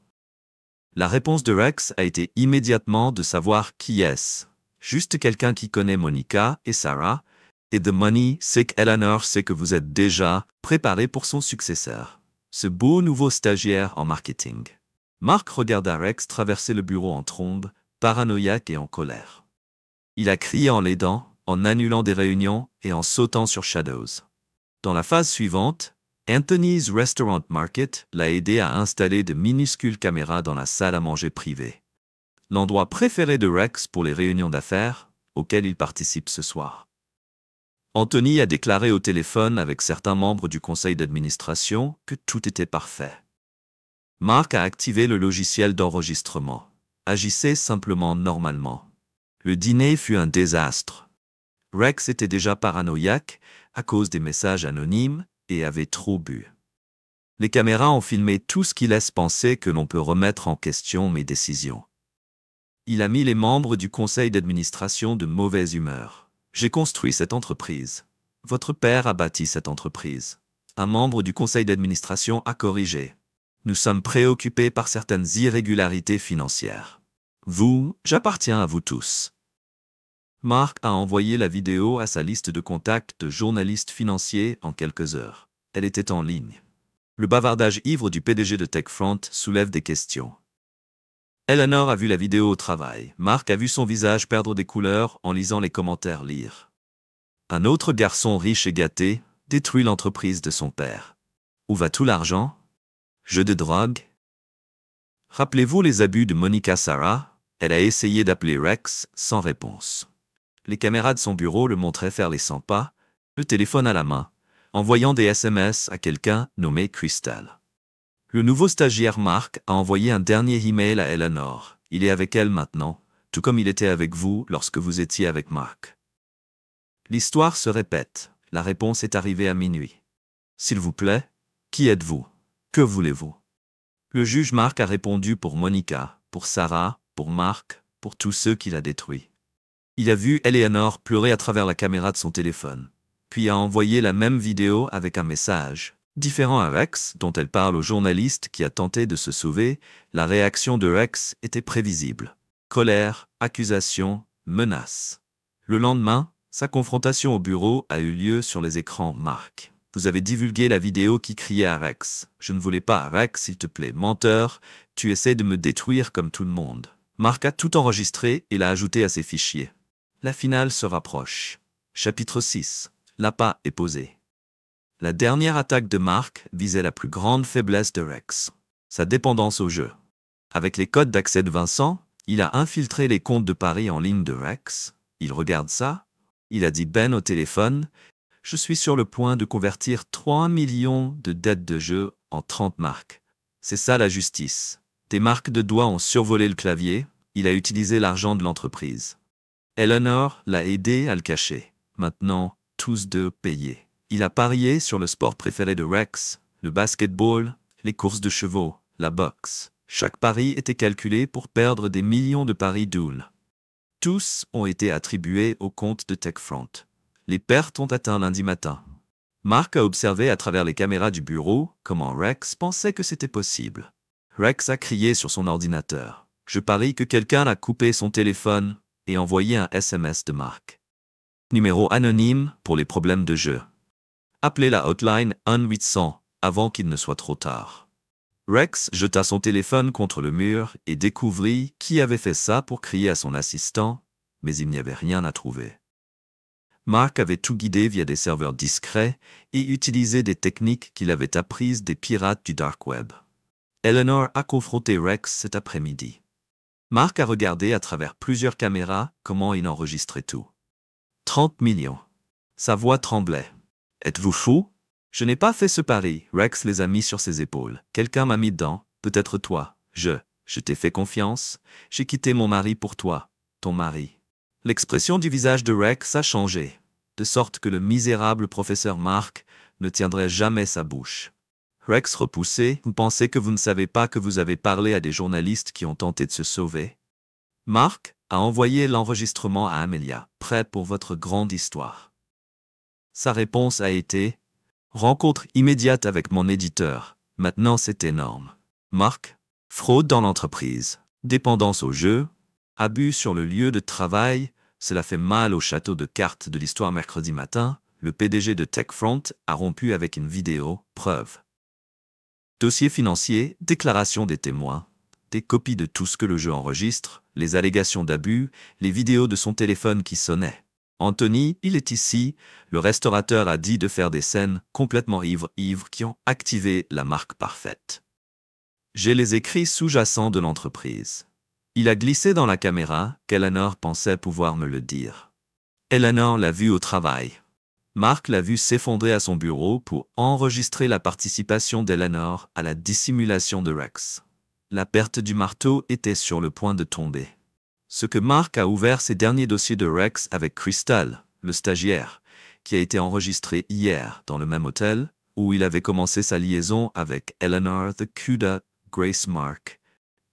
La réponse de Rex a été immédiatement de savoir qui est-ce. Juste quelqu'un qui connaît Monica et Sarah, et The Money sait qu'Eleanor sait que vous êtes déjà préparé pour son successeur, ce beau nouveau stagiaire en marketing. Mark regarda Rex traverser le bureau en trombe, paranoïaque et en colère. Il a crié en l'aidant, en annulant des réunions et en sautant sur Shadows. Dans la phase suivante, Anthony's Restaurant Market l'a aidé à installer de minuscules caméras dans la salle à manger privée. L'endroit préféré de Rex pour les réunions d'affaires, auxquelles il participe ce soir. Anthony a déclaré au téléphone avec certains membres du conseil d'administration que tout était parfait. Mark a activé le logiciel d'enregistrement. Agissez simplement normalement. Le dîner fut un désastre. Rex était déjà paranoïaque à cause des messages anonymes et avait trop bu. Les caméras ont filmé tout ce qui laisse penser que l'on peut remettre en question mes décisions. Il a mis les membres du conseil d'administration de mauvaise humeur. J'ai construit cette entreprise. Votre père a bâti cette entreprise. Un membre du conseil d'administration a corrigé. Nous sommes préoccupés par certaines irrégularités financières. J'appartiens à vous tous. Mark a envoyé la vidéo à sa liste de contacts de journalistes financiers en quelques heures. Elle était en ligne. Le bavardage ivre du PDG de TechFront soulève des questions. Eleanor a vu la vidéo au travail. Mark a vu son visage perdre des couleurs en lisant les commentaires lire. Un autre garçon riche et gâté détruit l'entreprise de son père. Où va tout l'argent? Jeu de drogue? Rappelez-vous les abus de Monica Sarah? Elle a essayé d'appeler Rex sans réponse. Les caméras de son bureau le montraient faire les 100 pas, le téléphone à la main, envoyant des SMS à quelqu'un nommé Crystal. Le nouveau stagiaire Mark a envoyé un dernier email à Eleanor. Il est avec elle maintenant, tout comme il était avec vous lorsque vous étiez avec Mark. L'histoire se répète. La réponse est arrivée à minuit. S'il vous plaît, qui êtes-vous? Que voulez-vous? Le juge Mark a répondu pour Monica, pour Sarah, pour Mark, pour tous ceux qu'il a détruits. Il a vu Eleanor pleurer à travers la caméra de son téléphone, puis a envoyé la même vidéo avec un message. Différent à Rex, dont elle parle au journaliste qui a tenté de se sauver, la réaction de Rex était prévisible. Colère, accusation, menace. Le lendemain, sa confrontation au bureau a eu lieu sur les écrans Mark. Vous avez divulgué la vidéo qui criait à Rex. Je ne voulais pas, Rex, s'il te plaît, menteur, tu essaies de me détruire comme tout le monde. Mark a tout enregistré et l'a ajouté à ses fichiers. La finale se rapproche. Chapitre 6. L'appât est posé. La dernière attaque de Mark visait la plus grande faiblesse de Rex, sa dépendance au jeu. Avec les codes d'accès de Vincent, il a infiltré les comptes de paris en ligne de Rex. Il regarde ça. Il a dit Ben au téléphone. Je suis sur le point de convertir 3 millions de dettes de jeu en 30 marques. C'est ça la justice. Des marques de doigts ont survolé le clavier. Il a utilisé l'argent de l'entreprise. Eleanor l'a aidé à le cacher. Maintenant, tous deux payés. Il a parié sur le sport préféré de Rex, le basketball, les courses de chevaux, la boxe. Chaque pari était calculé pour perdre des millions de paris doubles. Tous ont été attribués au compte de TechFront. Les pertes ont atteint lundi matin. Mark a observé à travers les caméras du bureau comment Rex pensait que c'était possible. Rex a crié sur son ordinateur. Je parie que quelqu'un a coupé son téléphone et envoyé un SMS de Mark. Numéro anonyme pour les problèmes de jeu. Appelez la hotline 1-800 avant qu'il ne soit trop tard. Rex jeta son téléphone contre le mur et découvrit qui avait fait ça pour crier à son assistant, mais il n'y avait rien à trouver. Mark avait tout guidé via des serveurs discrets et utilisé des techniques qu'il avait apprises des pirates du dark web. Eleanor a confronté Rex cet après-midi. Mark a regardé à travers plusieurs caméras comment il enregistrait tout. 30 millions. Sa voix tremblait. Êtes-vous fou? Je n'ai pas fait ce pari. Rex les a mis sur ses épaules. Quelqu'un m'a mis dedans, peut-être toi. Je t'ai fait confiance. J'ai quitté mon mari pour toi, ton mari. L'expression du visage de Rex a changé, de sorte que le misérable professeur Mark ne tiendrait jamais sa bouche. Rex repoussé, vous pensez que vous ne savez pas que vous avez parlé à des journalistes qui ont tenté de se sauver? Mark a envoyé l'enregistrement à Amelia, prêt pour votre grande histoire. Sa réponse a été « Rencontre immédiate avec mon éditeur. Maintenant c'est énorme. » Mark, fraude dans l'entreprise, dépendance au jeu, abus sur le lieu de travail, cela fait mal au château de cartes de l'histoire mercredi matin, le PDG de TechFront a rompu avec une vidéo, preuve. Dossier financier, déclaration des témoins, des copies de tout ce que le jeu enregistre, les allégations d'abus, les vidéos de son téléphone qui sonnaient. Anthony, il est ici, le restaurateur a dit de faire des scènes complètement ivres qui ont activé la marque parfaite. J'ai les écrits sous-jacents de l'entreprise. Il a glissé dans la caméra qu'Eleanor pensait pouvoir me le dire. Eleanor l'a vu au travail. Mark l'a vu s'effondrer à son bureau pour enregistrer la participation d'Eleanor à la dissimulation de Rex. La perte du marteau était sur le point de tomber. Ce que Mark a ouvert ses derniers dossiers de Rex avec Crystal, le stagiaire, qui a été enregistré hier dans le même hôtel où il avait commencé sa liaison avec Eleanor the Cuda Grace Mark,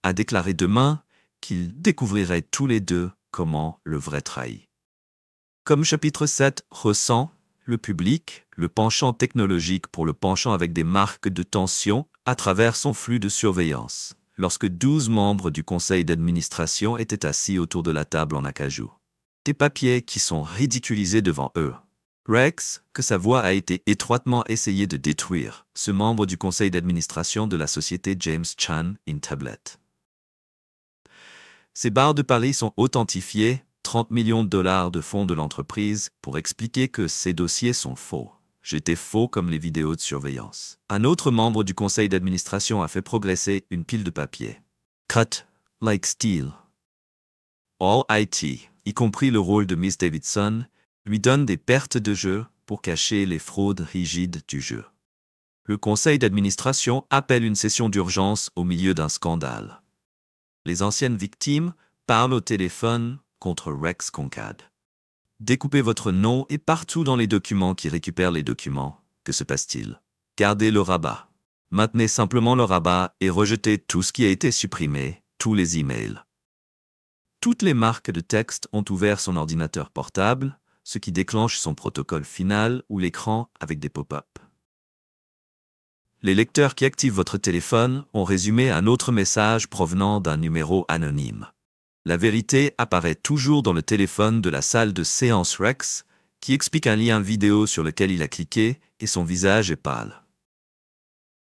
a déclaré demain qu'ils découvriraient tous les deux comment le vrai trahit. Comme chapitre 7 ressent, le public, le penchant technologique pour le penchant avec des marques de tension à travers son flux de surveillance, lorsque 12 membres du conseil d'administration étaient assis autour de la table en acajou. Des papiers qui sont ridiculisés devant eux. Rex, que sa voix a été étroitement essayé de détruire, ce membre du conseil d'administration de la société James Chan in Tablet. Ces barres de Paris sont authentifiées, 30 millions de dollars de fonds de l'entreprise, pour expliquer que ces dossiers sont faux. J'étais faux comme les vidéos de surveillance. Un autre membre du conseil d'administration a fait progresser une pile de papier. Cut, like steel. All IT, y compris le rôle de Miss Davidson, lui donne des pertes de jeu pour cacher les fraudes rigides du jeu. Le conseil d'administration appelle une session d'urgence au milieu d'un scandale. Les anciennes victimes parlent au téléphone contre Rex Concade. Découpez votre nom et partout dans les documents qui récupèrent les documents. Que se passe-t-il? Gardez le rabat. Maintenez simplement le rabat et rejetez tout ce qui a été supprimé, tous les emails. Toutes les marques de texte ont ouvert son ordinateur portable, ce qui déclenche son protocole final ou l'écran avec des pop-up. Les lecteurs qui activent votre téléphone ont résumé un autre message provenant d'un numéro anonyme. La vérité apparaît toujours dans le téléphone de la salle de séance Rex, qui explique un lien vidéo sur lequel il a cliqué et son visage est pâle.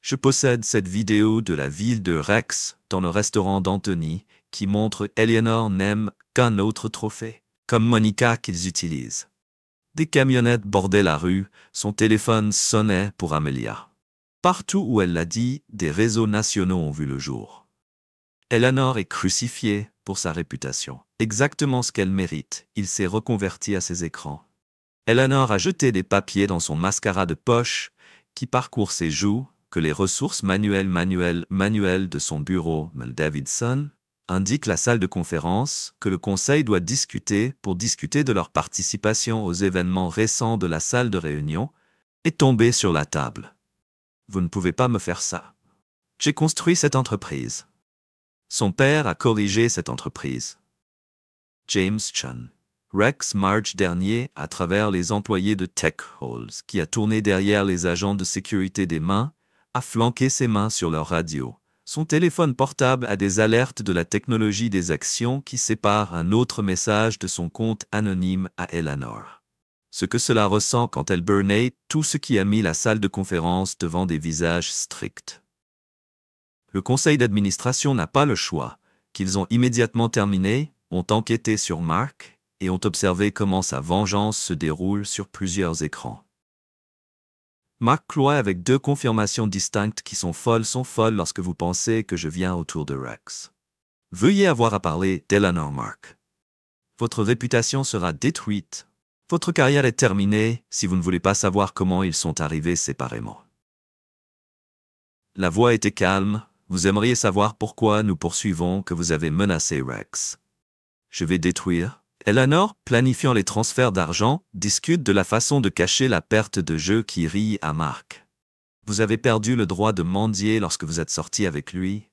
Je possède cette vidéo de la ville de Rex dans le restaurant d'Anthony qui montre Eleanor n'aime qu'un autre trophée, comme Monica qu'ils utilisent. Des camionnettes bordaient la rue, son téléphone sonnait pour Amelia. Partout où elle l'a dit, des réseaux nationaux ont vu le jour. Eleanor est crucifiée pour sa réputation. Exactement ce qu'elle mérite, il s'est reconverti à ses écrans. Eleanor a jeté des papiers dans son mascara de poche qui parcourt ses joues, que les ressources manuelles de son bureau, Mel Davidson, indiquent la salle de conférence que le conseil doit discuter pour discuter de leur participation aux événements récents de la salle de réunion, est tombée sur la table. Vous ne pouvez pas me faire ça. J'ai construit cette entreprise. Son père a corrigé cette entreprise. James Chan. Rex March dernier à travers les employés de Tech Halls qui a tourné derrière les agents de sécurité des mains, a flanqué ses mains sur leur radio. Son téléphone portable a des alertes de la technologie des actions qui séparent un autre message de son compte anonyme à Eleanor. Ce que cela ressent quand elle burnait tout ce qui a mis la salle de conférence devant des visages stricts. Le conseil d'administration n'a pas le choix, qu'ils ont immédiatement terminé, ont enquêté sur Mark et ont observé comment sa vengeance se déroule sur plusieurs écrans. Mark cloie avec 2 confirmations distinctes qui sont folles lorsque vous pensez que je viens autour de Rex. Veuillez avoir à parler d'Eleanor Mark. Votre réputation sera détruite. Votre carrière est terminée si vous ne voulez pas savoir comment ils sont arrivés séparément. La voix était calme. Vous aimeriez savoir pourquoi nous poursuivons que vous avez menacé Rex. Je vais détruire Eleanor, planifiant les transferts d'argent, discute de la façon de cacher la perte de jeu qui rit à Mark. Vous avez perdu le droit de mendier lorsque vous êtes sorti avec lui.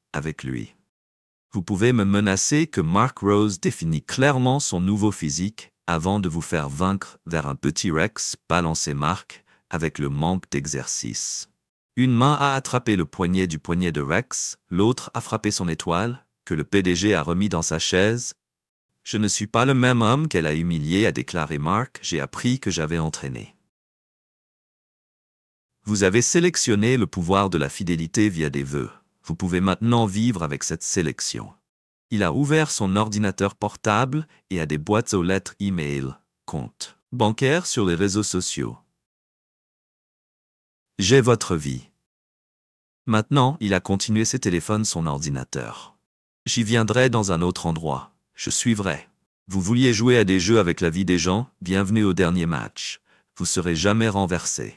Vous pouvez me menacer que Mark Rose définit clairement son nouveau physique avant de vous faire vaincre vers un petit Rex, balancé Mark, avec le manque d'exercice. Une main a attrapé le poignet du poignet de Rex, l'autre a frappé son étoile, que le PDG a remis dans sa chaise. Je ne suis pas le même homme qu'elle a humilié, a déclaré Mark, j'ai appris que j'avais entraîné. Vous avez sélectionné le pouvoir de la fidélité via des vœux. Vous pouvez maintenant vivre avec cette sélection. Il a ouvert son ordinateur portable et a des boîtes aux lettres e-mail, comptes bancaires sur les réseaux sociaux. J'ai votre vie. Maintenant, il a continué ses téléphones, son ordinateur. J'y viendrai dans un autre endroit. Je suivrai. Vous vouliez jouer à des jeux avec la vie des gens, bienvenue au dernier match. Vous serez jamais renversé.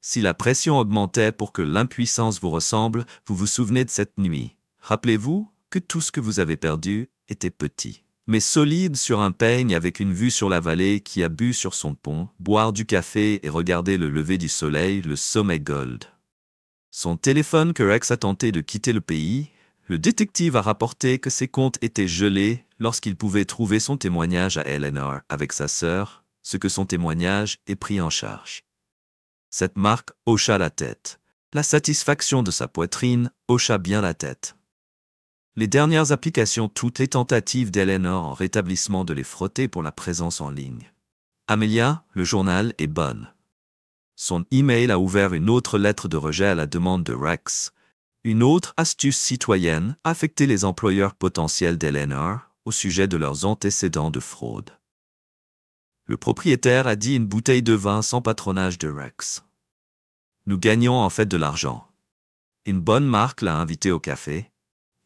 Si la pression augmentait pour que l'impuissance vous ressemble, vous vous souvenez de cette nuit. Rappelez-vous que tout ce que vous avez perdu était petit, mais solide sur un peigne avec une vue sur la vallée qui a bu sur son pont, boire du café et regarder le lever du soleil, le sommet Gold. Son téléphone que Rex a tenté de quitter le pays, le détective a rapporté que ses comptes étaient gelés lorsqu'il pouvait trouver son témoignage à Eleanor avec sa sœur, ce que son témoignage est pris en charge. Cette marque hocha la tête. La satisfaction de sa poitrine hocha bien la tête. Les dernières applications, toutes les tentatives d'Eleanor en rétablissement de les frotter pour la présence en ligne. Amelia, le journal est bonne. Son email a ouvert une autre lettre de rejet à la demande de Rex. Une autre astuce citoyenne a affecté les employeurs potentiels d'Eleanor au sujet de leurs antécédents de fraude. Le propriétaire a dit une bouteille de vin sans patronage de Rex. Nous gagnons en fait de l'argent. Une bonne marque l'a invité au café.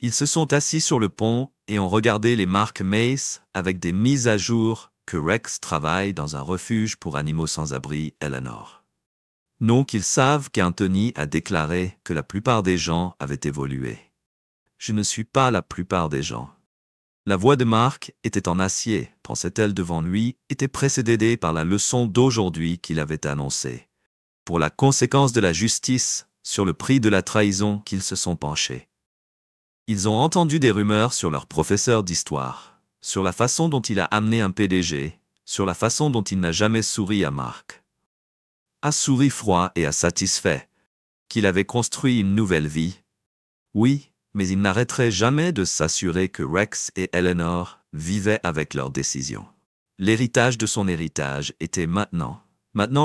Ils se sont assis sur le pont et ont regardé les marques Mace avec des mises à jour que Rex travaille dans un refuge pour animaux sans-abri, Eleanor. Non qu'ils savent qu'Anthony a déclaré que la plupart des gens avaient évolué. Je ne suis pas la plupart des gens. La voix de Mark était en acier, pensait-elle devant lui, était précédée par la leçon d'aujourd'hui qu'il avait annoncée. Pour la conséquence de la justice, sur le prix de la trahison qu'ils se sont penchés. Ils ont entendu des rumeurs sur leur professeur d'histoire, sur la façon dont il a amené un PDG, sur la façon dont il n'a jamais souri à Mark. A souri froid et a satisfait, qu'il avait construit une nouvelle vie. Oui, mais il n'arrêterait jamais de s'assurer que Rex et Eleanor vivaient avec leurs décisions. L'héritage de son héritage était maintenant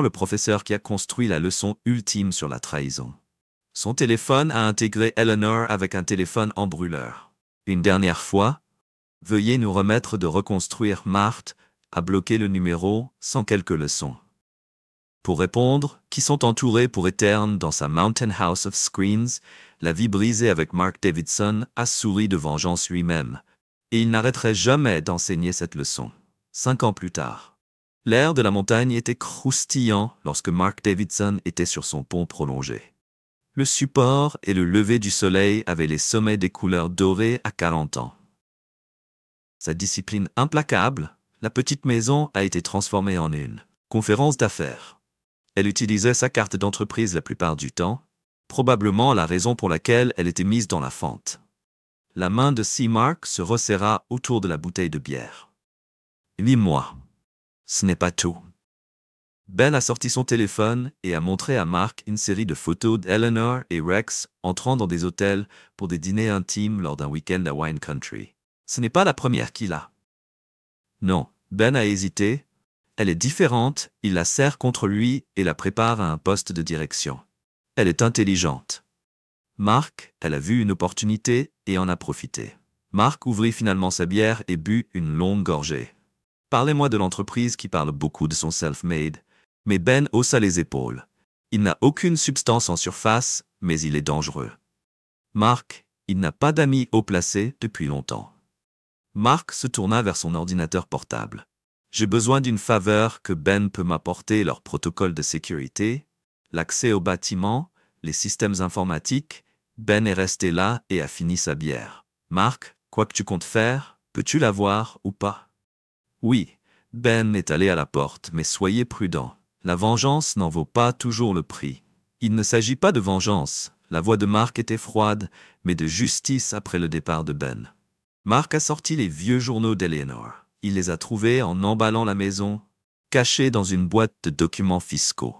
le professeur qui a construit la leçon ultime sur la trahison. Son téléphone a intégré Eleanor avec un téléphone en brûleur. Une dernière fois, veuillez nous remettre de reconstruire Marthe, a bloqué le numéro sans quelques leçons. Pour répondre, qui sont entourés pour éterne dans sa Mountain House of Screens, la vie brisée avec Mark Davidson a souri de vengeance lui-même, et il n'arrêterait jamais d'enseigner cette leçon. 5 ans plus tard. L'air de la montagne était croustillant lorsque Mark Davidson était sur son pont prolongé. Le support et le lever du soleil avaient les sommets des couleurs dorées à 40 ans. Sa discipline implacable, la petite maison a été transformée en une conférence d'affaires. Elle utilisait sa carte d'entreprise la plupart du temps, probablement la raison pour laquelle elle était mise dans la fente. La main de C. Mark se resserra autour de la bouteille de bière. Lis-moi. Ce n'est pas tout. Ben a sorti son téléphone et a montré à Mark une série de photos d'Eleanor et Rex entrant dans des hôtels pour des dîners intimes lors d'un week-end à Wine Country. Ce n'est pas la première qu'il a. Non, Ben a hésité. Elle est différente, il la serre contre lui et la prépare à un poste de direction. Elle est intelligente. Mark, elle a vu une opportunité et en a profité. Mark ouvrit finalement sa bière et but une longue gorgée. Parlez-moi de l'entreprise qui parle beaucoup de son self-made. Mais Ben haussa les épaules. Il n'a aucune substance en surface, mais il est dangereux. Mark, il n'a pas d'amis haut placés depuis longtemps. Mark se tourna vers son ordinateur portable. J'ai besoin d'une faveur que Ben peut m'apporter, leur protocole de sécurité, l'accès au bâtiment, les systèmes informatiques. Ben est resté là et a fini sa bière. Mark, quoi que tu comptes faire, peux-tu l'avoir ou pas? Oui, Ben est allé à la porte, mais soyez prudent. La vengeance n'en vaut pas toujours le prix. Il ne s'agit pas de vengeance. La voix de Mark était froide, mais de justice après le départ de Ben. Mark a sorti les vieux journaux d'Eleanor. Il les a trouvés en emballant la maison, cachés dans une boîte de documents fiscaux.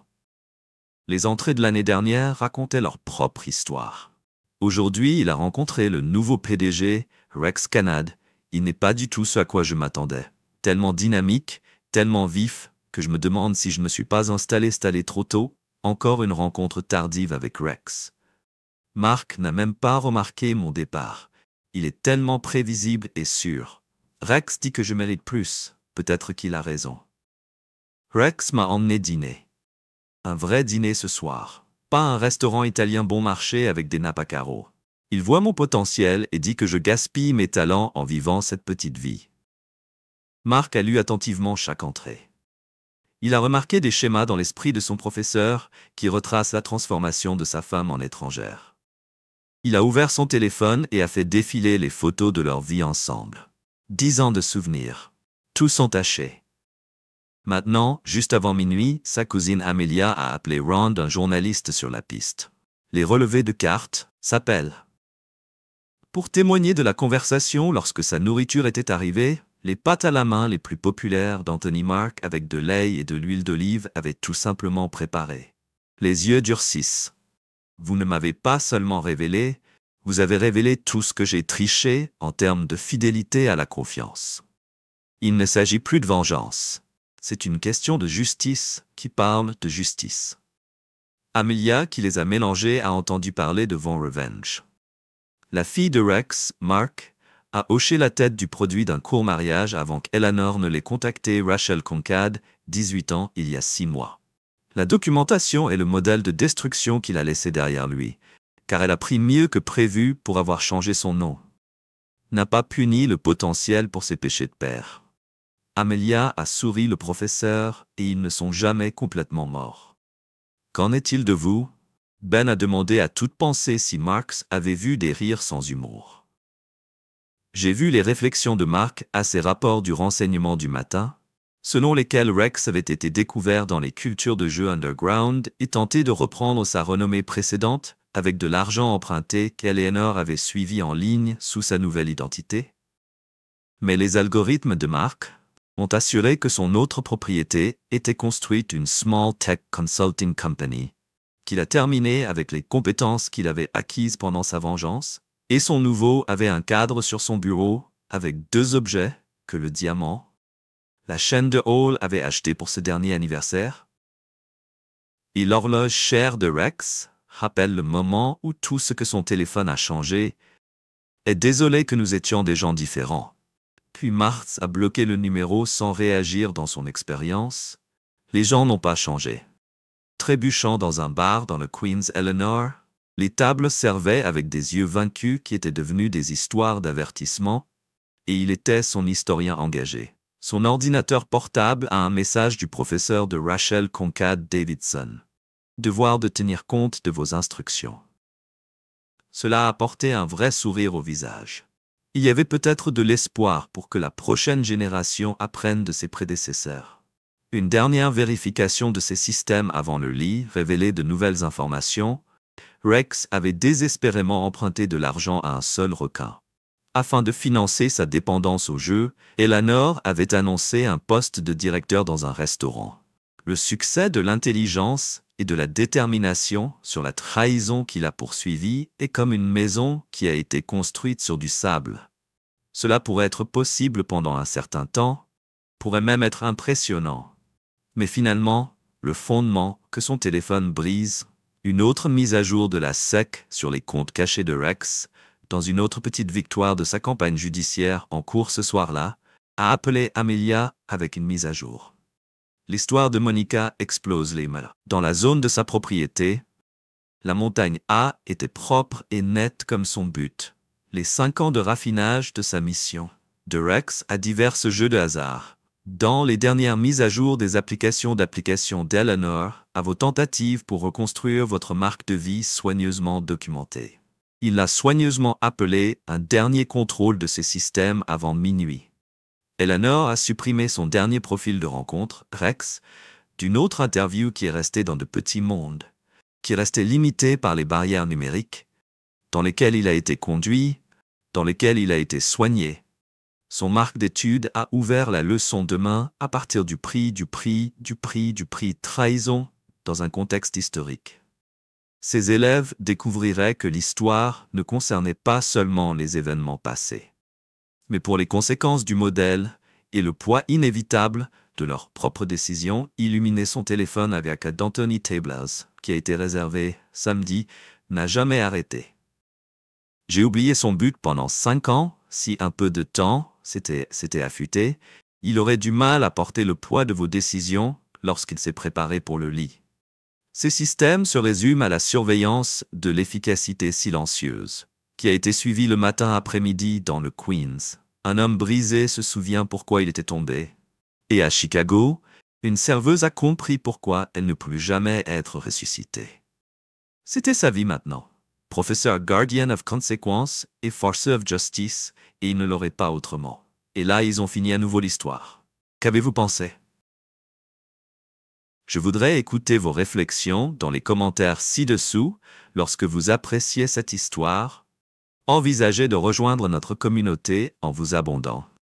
Les entrées de l'année dernière racontaient leur propre histoire. Aujourd'hui, il a rencontré le nouveau PDG, Rex Canad. Il n'est pas du tout ce à quoi je m'attendais. Tellement dynamique, tellement vif, que je me demande si je ne me suis pas installé trop tôt. Encore une rencontre tardive avec Rex. Mark n'a même pas remarqué mon départ. Il est tellement prévisible et sûr. Rex dit que je mérite plus. Peut-être qu'il a raison. Rex m'a emmené dîner. Un vrai dîner ce soir. Pas un restaurant italien bon marché avec des nappes à carreaux. Il voit mon potentiel et dit que je gaspille mes talents en vivant cette petite vie. Mark a lu attentivement chaque entrée. Il a remarqué des schémas dans l'esprit de son professeur qui retracent la transformation de sa femme en étrangère. Il a ouvert son téléphone et a fait défiler les photos de leur vie ensemble. 10 ans de souvenirs. Tous sont tachés. Maintenant, juste avant minuit, sa cousine Amelia a appelé Rond, un journaliste sur la piste. Les relevés de cartes s'appellent. Pour témoigner de la conversation lorsque sa nourriture était arrivée, les pâtes à la main les plus populaires d'Anthony Mark avec de l'ail et de l'huile d'olive avaient tout simplement préparé. Les yeux durcissent. Vous ne m'avez pas seulement révélé, vous avez révélé tout ce que j'ai triché en termes de fidélité à la confiance. Il ne s'agit plus de vengeance. C'est une question de justice qui parle de justice. Amelia, qui les a mélangés, a entendu parler de Von Revenge. La fille de Rex, Mark, a hoché la tête du produit d'un court mariage avant qu'Eleanor ne l'ait contacté. Rachel Concad, 18 ans, il y a 6 mois. La documentation est le modèle de destruction qu'il a laissé derrière lui, car elle a pris mieux que prévu pour avoir changé son nom. N'a pas puni le potentiel pour ses péchés de père. Amelia a souri le professeur et ils ne sont jamais complètement morts. Qu'en est-il de vous? Ben a demandé à toute pensée si Marx avait vu des rires sans humour. J'ai vu les réflexions de Mark à ses rapports du renseignement du matin, selon lesquels Rex avait été découvert dans les cultures de jeux underground et tenté de reprendre sa renommée précédente avec de l'argent emprunté qu'Eleanor avait suivi en ligne sous sa nouvelle identité. Mais les algorithmes de Mark ont assuré que son autre propriété était construite une Small Tech Consulting Company, qu'il a terminé avec les compétences qu'il avait acquises pendant sa vengeance, et son nouveau avait un cadre sur son bureau avec 2 objets que le diamant, la chaîne de Hall avait acheté pour ce dernier anniversaire, et l'horloge chère de Rex rappelle le moment où tout ce que son téléphone a changé. Est désolé que nous étions des gens différents. Puis Marx a bloqué le numéro sans réagir dans son expérience. Les gens n'ont pas changé. Trébuchant dans un bar dans le Queen's Eleanor, les tables servaient avec des yeux vaincus qui étaient devenus des histoires d'avertissement, et il était son historien engagé. Son ordinateur portable a un message du professeur de Rachel Concad Davidson. Devoir de tenir compte de vos instructions. Cela a apporté un vrai sourire au visage. Il y avait peut-être de l'espoir pour que la prochaine génération apprenne de ses prédécesseurs. Une dernière vérification de ses systèmes avant le lit révélait de nouvelles informations. Rex avait désespérément emprunté de l'argent à un seul requin. Afin de financer sa dépendance au jeu, Eleanor avait annoncé un poste de directeur dans un restaurant. Le succès de l'intelligence et de la détermination sur la trahison qu'il a poursuivie est comme une maison qui a été construite sur du sable. Cela pourrait être possible pendant un certain temps, pourrait même être impressionnant. Mais finalement, le fondement que son téléphone brise, une autre mise à jour de la SEC sur les comptes cachés de Rex, dans une autre petite victoire de sa campagne judiciaire en cours ce soir-là, a appelé Amelia avec une mise à jour. L'histoire de Monica explose les malins. Dans la zone de sa propriété, la montagne A était propre et nette comme son but. Les 5 ans de raffinage de sa mission. De Rex à divers jeux de hasard. Dans les dernières mises à jour des applications d'Eleanor, à vos tentatives pour reconstruire votre marque de vie soigneusement documentée. Il l'a soigneusement appelé un dernier contrôle de ses systèmes avant minuit. Eleanor a supprimé son dernier profil de rencontre, Rex, d'une autre interview qui est restée dans de petits mondes, qui est resté limité par les barrières numériques, dans lesquelles il a été conduit, dans lesquelles il a été soigné. Son marque d'études a ouvert la leçon demain à partir du prix trahison dans un contexte historique. Ses élèves découvriraient que l'histoire ne concernait pas seulement les événements passés, mais pour les conséquences du modèle et le poids inévitable de leurs propres décisions. Illuminer son téléphone avec d'Anthony Tablers, qui a été réservé samedi, n'a jamais arrêté. J'ai oublié son but pendant 5 ans, si un peu de temps s'était affûté, il aurait du mal à porter le poids de vos décisions lorsqu'il s'est préparé pour le lit. Ces systèmes se résument à la surveillance de l'efficacité silencieuse, qui a été suivie le matin après-midi dans le Queens. Un homme brisé se souvient pourquoi il était tombé. Et à Chicago, une serveuse a compris pourquoi elle ne pouvait jamais être ressuscitée. C'était sa vie maintenant. Professeur Guardian of Consequence et Forcer of Justice, et il ne l'aurait pas autrement. Et là, ils ont fini à nouveau l'histoire. Qu'avez-vous pensé? Je voudrais écouter vos réflexions dans les commentaires ci-dessous lorsque vous appréciez cette histoire. Envisagez de rejoindre notre communauté en vous abonnant.